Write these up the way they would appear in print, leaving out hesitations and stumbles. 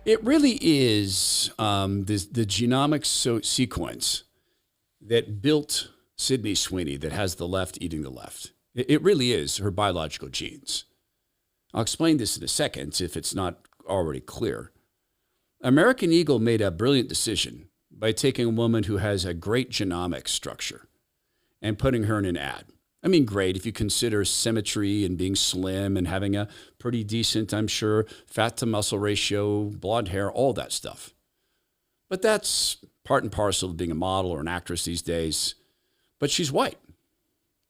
It really is the genomic sequence that built Sydney Sweeney that has the left eating the left. It really is her biological genes. I'll explain this in a second if it's not already clear. American Eagle made a brilliant decision by taking a woman who has a great genomic structure and putting her in an ad. I mean, great if you consider symmetry and being slim and having a pretty decent, I'm sure, fat to muscle ratio, blonde hair, all that stuff. But that's part and parcel of being a model or an actress these days. But she's white.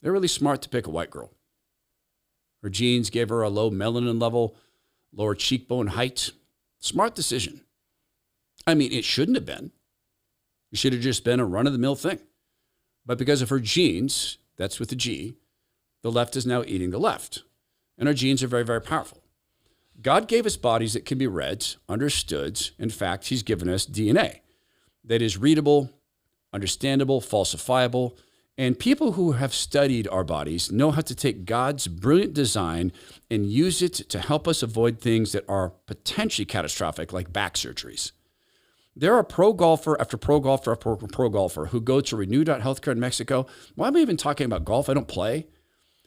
They're really smart to pick a white girl. Her genes gave her a low melanin level, lower cheekbone height. Smart decision. I mean, it shouldn't have been. It should have just been a run-of-the-mill thing. But because of her genes, that's with the G, the left is now eating the left. And our genes are very, very powerful. God gave us bodies that can be read, understood. In fact, he's given us DNA that is readable, understandable, falsifiable. And people who have studied our bodies know how to take God's brilliant design and use it to help us avoid things that are potentially catastrophic, like back surgeries. There are pro golfer after pro golfer after pro golfer who go to Renew.Healthcare in Mexico. Why am I even talking about golf? I don't play.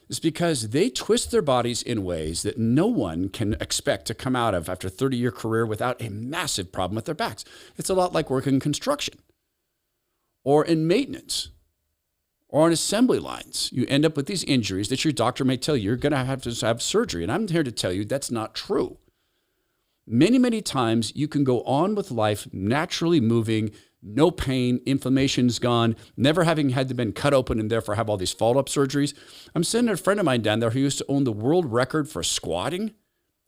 It's because they twist their bodies in ways that no one can expect to come out of after a 30-year career without a massive problem with their backs. It's a lot like working in construction or in maintenance or on assembly lines. You end up with these injuries that your doctor may tell you you're going to have surgery. And I'm here to tell you that's not true. Many, many times you can go on with life naturally moving, no pain, inflammation's gone, never having had to been cut open and therefore have all these follow-up surgeries. I'm sending a friend of mine down there who used to own the world record for squatting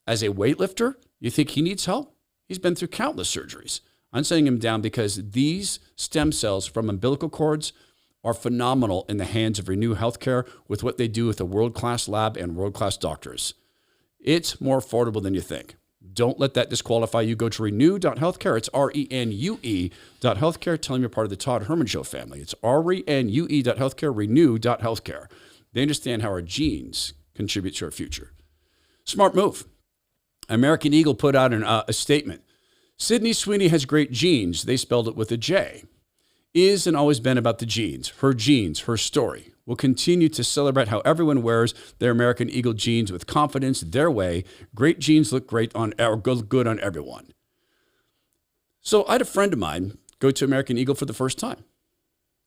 as a weightlifter. You think he needs help? He's been through countless surgeries. I'm sending him down because these stem cells from umbilical cords are phenomenal in the hands of Renew Healthcare with what they do with a world-class lab and world-class doctors. It's more affordable than you think. Don't let that disqualify you. Go to renew.healthcare. It's RENUE.healthcare. Tell them you're part of the Todd Herman Show family. It's RENUE.healthcare, renew.healthcare. They understand how our genes contribute to our future. Smart move. American Eagle put out a statement. Sydney Sweeney has great genes. They spelled it with a J. Is and always been about the genes, her story. We'll continue to celebrate how everyone wears their American Eagle jeans with confidence, their way. Great jeans look good on everyone. So I had a friend of mine go to American Eagle for the first time.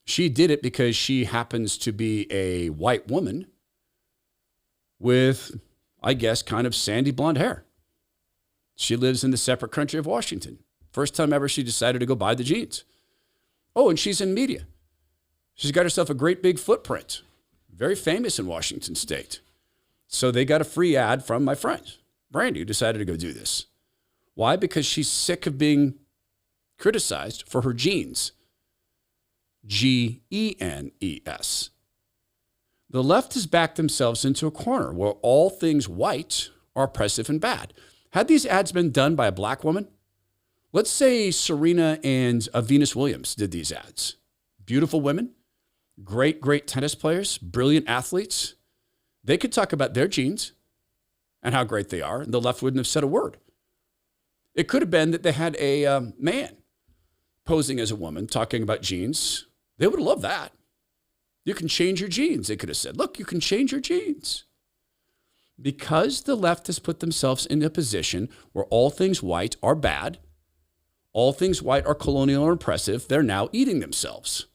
She did it because she happens to be a white woman with, I guess, kind of sandy blonde hair. She lives in the separate country of Washington. First time ever she decided to go buy the jeans. Oh, and she's in media. She's got herself a great big footprint. Very famous in Washington State. So they got a free ad from my friend, Brandy, who decided to go do this. Why? Because she's sick of being criticized for her genes. Genes. The left has backed themselves into a corner where all things white are oppressive and bad. Had these ads been done by a black woman, let's say Serena and Venus Williams did these ads. Beautiful women, great, great tennis players, brilliant athletes. They could talk about their genes and how great they are, and the left wouldn't have said a word. It could have been that they had a man posing as a woman talking about genes. They would have loved that. You can change your genes, they could have said. Look, you can change your genes. Because the left has put themselves in a position where all things white are bad, all things white are colonial or oppressive, they're now eating themselves.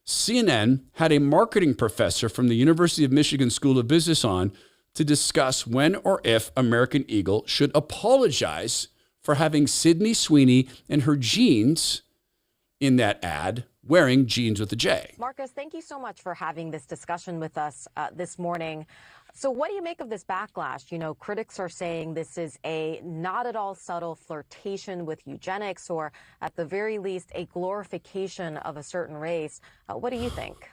CNN had a marketing professor from the University of Michigan School of Business on to discuss when or if American Eagle should apologize for having Sydney Sweeney and her genes in that ad wearing jeans with a J. Marcus, thank you so much for having this discussion with us this morning. So what do you make of this backlash? You know, critics are saying this is a not at all subtle flirtation with eugenics, or at the very least, a glorification of a certain race. What do you think?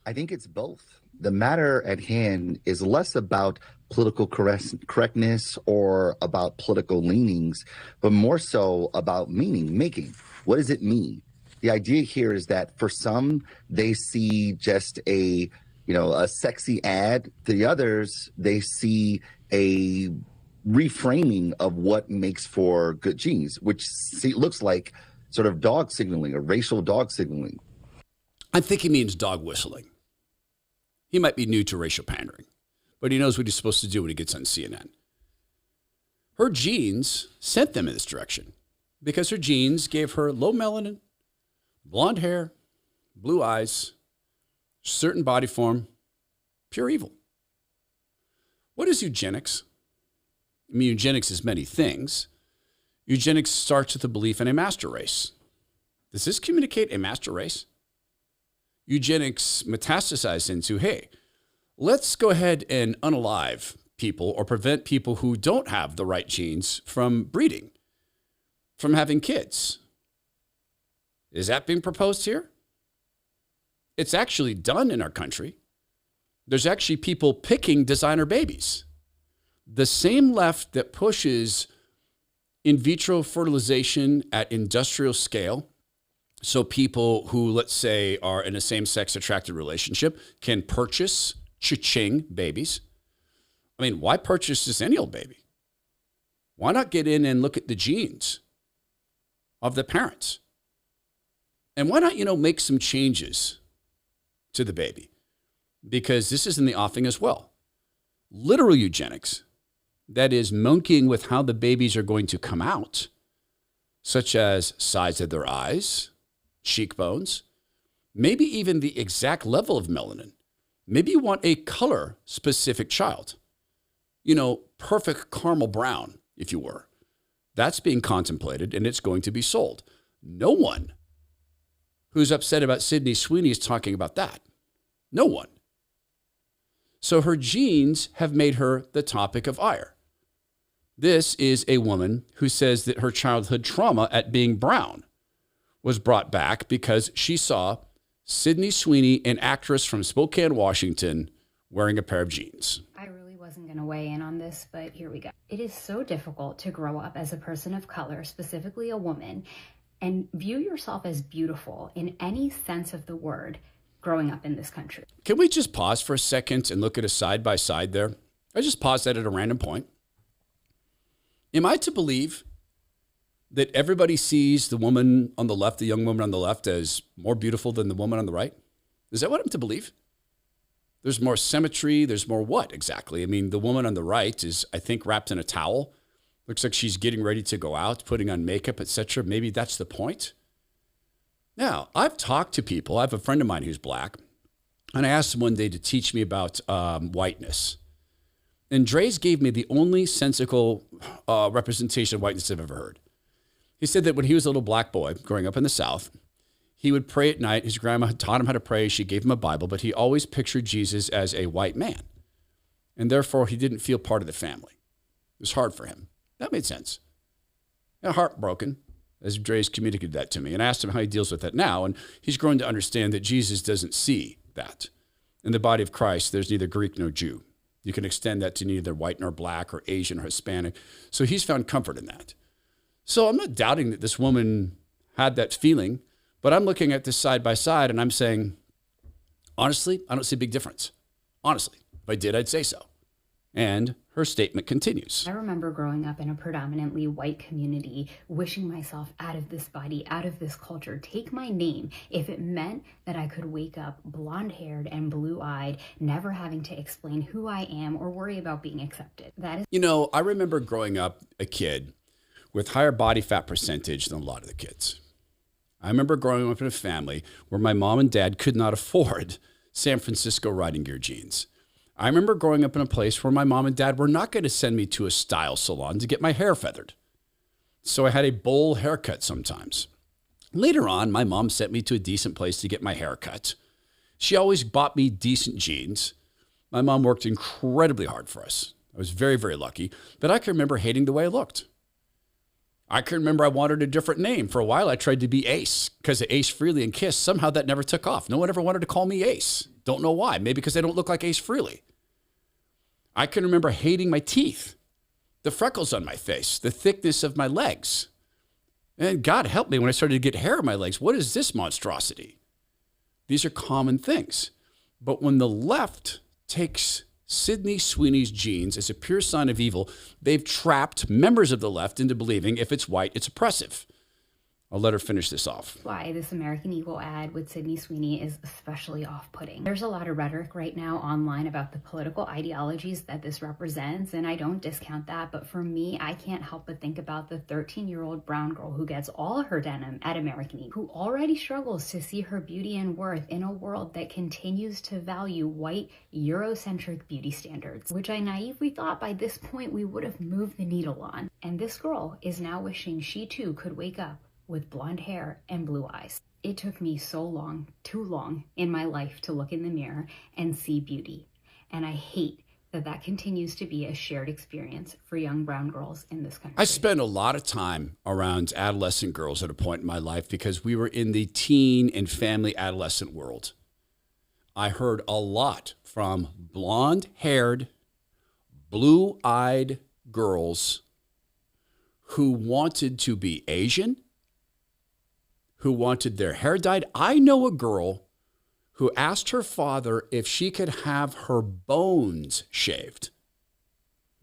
I think it's both. The matter at hand is less about political correctness or about political leanings, but more so about meaning making. What does it mean? The idea here is that for some, they see just a sexy ad. To the others, they see a reframing of what makes for good genes, which looks like sort of dog signaling or racial dog signaling. I think he means dog whistling. He might be new to racial pandering, but he knows what he's supposed to do when he gets on CNN. Her genes sent them in this direction because her genes gave her low melanin, blonde hair, blue eyes, certain body form, pure evil. What is eugenics? I mean, eugenics is many things. Eugenics starts with the belief in a master race. Does this communicate a master race? Eugenics metastasized into, hey, let's go ahead and unalive people or prevent people who don't have the right genes from breeding, from having kids. Is that being proposed here? It's actually done in our country. There's actually people picking designer babies. The same left that pushes in vitro fertilization at industrial scale, so people who, let's say, are in a same-sex attracted relationship can purchase cha-ching babies. I mean, why purchase just any old baby? Why not get in and look at the genes of the parents? And why not, make some changes to the baby? Because this is in the offing as well. Literal eugenics, that is monkeying with how the babies are going to come out, such as size of their eyes, cheekbones, maybe even the exact level of melanin. Maybe you want a color-specific child. Perfect caramel brown, if you were. That's being contemplated, and it's going to be sold. No one who's upset about Sydney Sweeney is talking about that. No one. So her genes have made her the topic of ire. This is a woman who says that her childhood trauma at being brown was brought back because she saw Sydney Sweeney, an actress from Spokane, Washington, wearing a pair of jeans. I really wasn't going to weigh in on this, but here we go. It is so difficult to grow up as a person of color, specifically a woman, and view yourself as beautiful in any sense of the word growing up in this country. Can we just pause for a second and look at a side by side there? I just paused that at a random point. Am I to believe that everybody sees the woman on the left, the young woman on the left, as more beautiful than the woman on the right? Is that what I'm to believe? There's more symmetry. There's more what exactly? I mean, the woman on the right is, I think, wrapped in a towel. Looks like she's getting ready to go out, putting on makeup, etc. Maybe that's the point. Now, I've talked to people. I have a friend of mine who's black, and I asked him one day to teach me about whiteness. And Dre's gave me the only sensical representation of whiteness I've ever heard. He said that when he was a little black boy growing up in the South, he would pray at night. His grandma had taught him how to pray. She gave him a Bible, but he always pictured Jesus as a white man. And therefore, he didn't feel part of the family. It was hard for him. That made sense. Heartbroken, as Dre's communicated that to me. And I asked him how he deals with that now. And he's grown to understand that Jesus doesn't see that. In the body of Christ, there's neither Greek nor Jew. You can extend that to neither white nor black or Asian or Hispanic. So he's found comfort in that. So I'm not doubting that this woman had that feeling, but I'm looking at this side by side and I'm saying, honestly, I don't see a big difference. Honestly, if I did, I'd say so. And her statement continues. I remember growing up in a predominantly white community, wishing myself out of this body, out of this culture, take my name, if it meant that I could wake up blonde-haired and blue-eyed, never having to explain who I am or worry about being accepted. That is. I remember growing up a kid with higher body fat percentage than a lot of the kids. I remember growing up in a family where my mom and dad could not afford San Francisco riding gear jeans. I remember growing up in a place where my mom and dad were not going to send me to a style salon to get my hair feathered. So I had a bowl haircut sometimes. Later on, my mom sent me to a decent place to get my hair cut. She always bought me decent jeans. My mom worked incredibly hard for us. I was very, very lucky, but I can remember hating the way I looked. I can remember I wanted a different name. For a while, I tried to be Ace because of Ace Frehley and Kiss. Somehow that never took off. No one ever wanted to call me Ace. Don't know why. Maybe because I don't look like Ace Frehley. I can remember hating my teeth, the freckles on my face, the thickness of my legs. And God help me when I started to get hair on my legs. What is this monstrosity? These are common things. But when the left takes Sydney Sweeney's genes as a pure sign of evil. They've trapped members of the left into believing if it's white, it's oppressive. I'll let her finish this off. Why this American Eagle ad with Sydney Sweeney is especially off-putting. There's a lot of rhetoric right now online about the political ideologies that this represents, and I don't discount that, but for me, I can't help but think about the 13-year-old brown girl who gets all her denim at American Eagle, who already struggles to see her beauty and worth in a world that continues to value white, Eurocentric beauty standards, which I naively thought by this point we would have moved the needle on. And this girl is now wishing she too could wake up with blonde hair and blue eyes. It took me so long, too long in my life to look in the mirror and see beauty. And I hate that that continues to be a shared experience for young brown girls in this country. I spent a lot of time around adolescent girls at a point in my life because we were in the teen and family adolescent world. I heard a lot from blonde-haired, blue-eyed girls who wanted to be Asian, who wanted their hair dyed. I know a girl who asked her father if she could have her bones shaved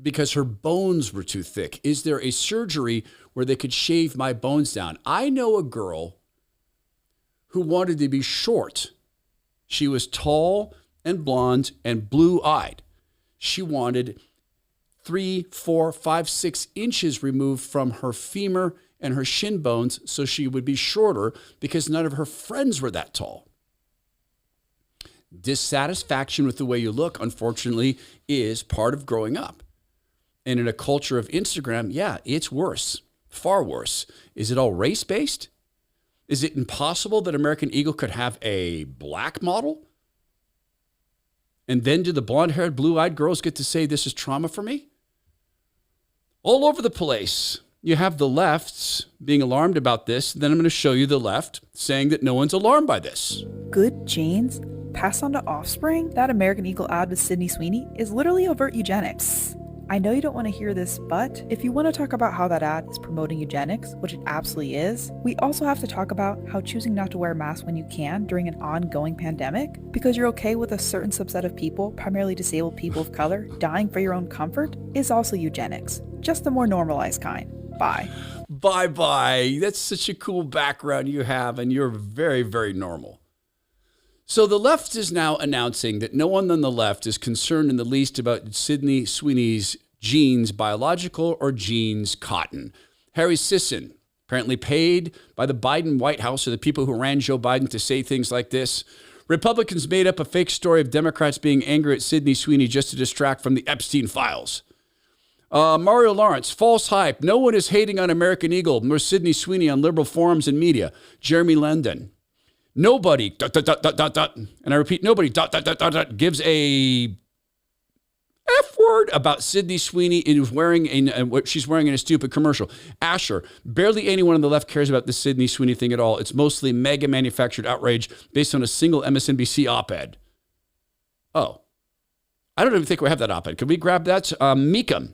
because her bones were too thick. Is there a surgery where they could shave my bones down? I know a girl who wanted to be short. She was tall and blonde and blue-eyed. She wanted 3, 4, 5, 6 inches removed from her femur and her shin bones so she would be shorter because none of her friends were that tall. Dissatisfaction with the way you look, unfortunately, is part of growing up. And in a culture of Instagram, yeah, it's worse, far worse. Is it all race-based? Is it impossible that American Eagle could have a black model? And then do the blonde-haired, blue-eyed girls get to say this is trauma for me? All over the place. You have the lefts being alarmed about this. Then I'm going to show you the left saying that no one's alarmed by this. Good genes passed on to offspring? That American Eagle ad with Sydney Sweeney is literally overt eugenics. I know you don't want to hear this, but if you want to talk about how that ad is promoting eugenics, which it absolutely is, we also have to talk about how choosing not to wear a mask when you can during an ongoing pandemic, because you're okay with a certain subset of people, primarily disabled people of color, dying for your own comfort, is also eugenics. Just the more normalized kind. Bye. Bye-bye. That's such a cool background you have, and you're very, very normal. So the left is now announcing that no one on the left is concerned in the least about Sydney Sweeney's genes, biological or genes, cotton. Harry Sisson, apparently paid by the Biden White House or the people who ran Joe Biden to say things like this. Republicans made up a fake story of Democrats being angry at Sydney Sweeney just to distract from the Epstein files. Mario Lawrence, false hype. No one is hating on American Eagle nor Sydney Sweeney on liberal forums and media. Jeremy London. Nobody, ... and I repeat, nobody, ... gives a F word about Sydney Sweeney and what she's wearing in a stupid commercial. Asher, barely anyone on the left cares about the Sydney Sweeney thing at all. It's mostly mega manufactured outrage based on a single MSNBC op-ed. Oh, I don't even think we have that op-ed. Could we grab that? Mika,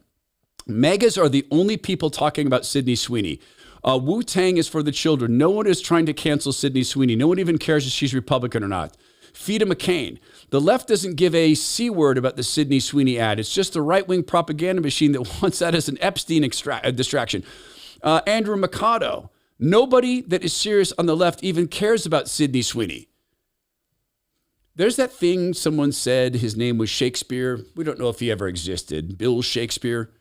megas are the only people talking about Sydney Sweeney. Wu-Tang is for the children. No one is trying to cancel Sydney Sweeney. No one even cares if she's Republican or not. Fida McCain. The left doesn't give a C word about the Sydney Sweeney ad. It's just a right-wing propaganda machine that wants that as an Epstein distraction. Andrew Mikado. Nobody that is serious on the left even cares about Sydney Sweeney. There's that thing someone said his name was Shakespeare. We don't know if he ever existed. Bill Shakespeare.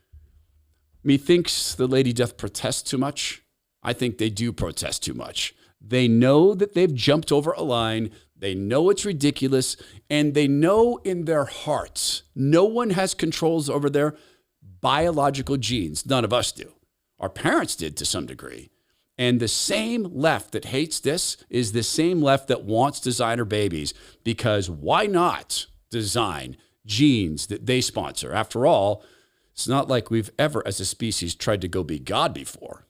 Methinks the lady doth protest too much. I think they do protest too much. They know that they've jumped over a line. They know it's ridiculous. And they know in their hearts, no one has controls over their biological genes. None of us do. Our parents did to some degree. And the same left that hates this is the same left that wants designer babies. Because why not design genes that they sponsor? After all, it's not like we've ever as a species tried to go be God before.